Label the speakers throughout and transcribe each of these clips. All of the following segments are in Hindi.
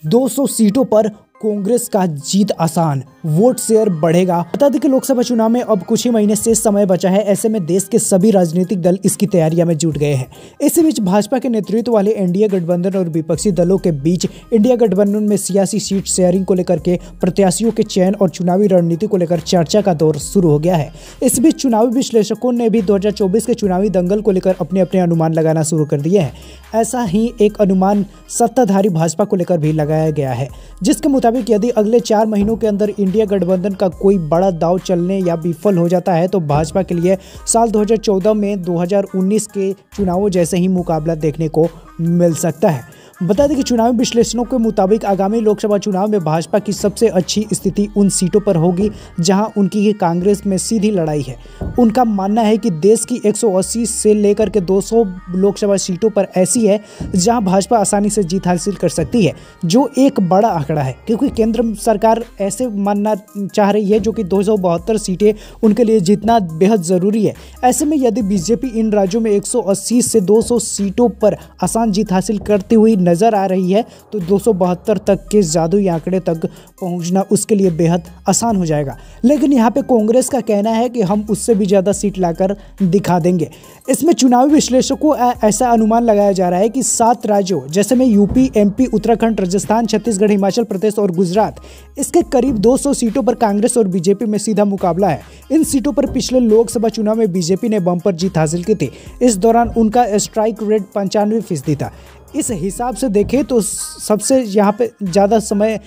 Speaker 1: 200 सीटों पर कांग्रेस का जीत आसान, वोट शेयर बढ़ेगा। बता दें कि लोकसभा चुनाव में अब कुछ ही महीने से समय बचा है। ऐसे में देश के सभी राजनीतिक दल इसकी तैयारियों में जुट गए हैं। इसी बीच भाजपा के नेतृत्व वाले एनडीए गठबंधन और विपक्षी दलों के बीच इंडिया गठबंधन में सियासी सीट शेयरिंग को लेकर के प्रत्याशियों के चयन और चुनावी रणनीति को लेकर चर्चा का दौर शुरू हो गया है। इस बीच चुनावी विश्लेषकों ने भी 2024 के चुनावी दंगल को लेकर अपने अपने अनुमान लगाना शुरू कर दिए हैं। ऐसा ही एक अनुमान सत्ताधारी भाजपा को लेकर भी लगाया गया है, जिसके मुताबिक यदि अगले 4 महीनों के अंदर इंडिया गठबंधन का कोई बड़ा दांव चलने या विफल हो जाता है तो भाजपा के लिए साल 2014 में 2019 के चुनावों जैसे ही मुकाबला देखने को मिल सकता है। बता दें कि चुनावी विश्लेषणों के मुताबिक आगामी लोकसभा चुनाव में भाजपा की सबसे अच्छी स्थिति उन सीटों पर होगी जहां उनकी कांग्रेस में सीधी लड़ाई है। उनका मानना है कि देश की 180 से लेकर के 200 लोकसभा सीटों पर ऐसी है जहां भाजपा आसानी से जीत हासिल कर सकती है, जो एक बड़ा आंकड़ा है, क्योंकि केंद्र सरकार ऐसे मानना चाह रही है जो कि 272 सीटें उनके लिए जीतना बेहद ज़रूरी है। ऐसे में यदि बीजेपी इन राज्यों में 180 से 200 सीटों पर आसान जीत हासिल करती हुई नजर आ रही है तो 272 तक के जादुई आंकड़े तक पहुंचना उसके लिए बेहद आसान हो जाएगा। लेकिन यहां पे कांग्रेस का कहना है कि हम उससे भी ज़्यादा सीट लाकर दिखा देंगे। इसमें चुनावी विश्लेषकों ऐसा अनुमान लगाया जा रहा है कि 7 राज्यों जैसे में यूपी, एमपी, उत्तराखंड, राजस्थान, छत्तीसगढ़, हिमाचल प्रदेश और गुजरात, इसके करीब 200 सीटों पर कांग्रेस और बीजेपी में सीधा मुकाबला है। इन सीटों पर पिछले लोकसभा चुनाव में बीजेपी ने बम्पर जीत हासिल की थी। इस दौरान उनका स्ट्राइक रेट 95% था। इस हिसाब से देखें तो सबसे यहाँ पे ज़्यादा समय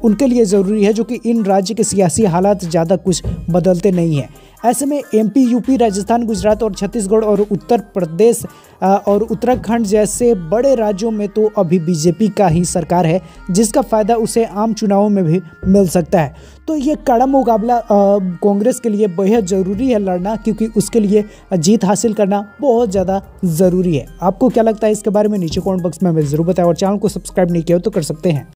Speaker 1: उनके लिए ज़रूरी है, जो कि इन राज्य के सियासी हालात ज़्यादा कुछ बदलते नहीं हैं। ऐसे में एमपी, यूपी, राजस्थान, गुजरात और छत्तीसगढ़ और उत्तर प्रदेश और उत्तराखंड जैसे बड़े राज्यों में तो अभी बीजेपी का ही सरकार है, जिसका फ़ायदा उसे आम चुनावों में भी मिल सकता है। तो ये कड़ा मुकाबला कांग्रेस के लिए बेहद ज़रूरी है लड़ना, क्योंकि उसके लिए जीत हासिल करना बहुत ज़्यादा ज़रूरी है। आपको क्या लगता है इसके बारे में नीचे कमेंट बॉक्स में हमें ज़रूर बताएं और चैनल को सब्सक्राइब नहीं किया हो तो कर सकते हैं।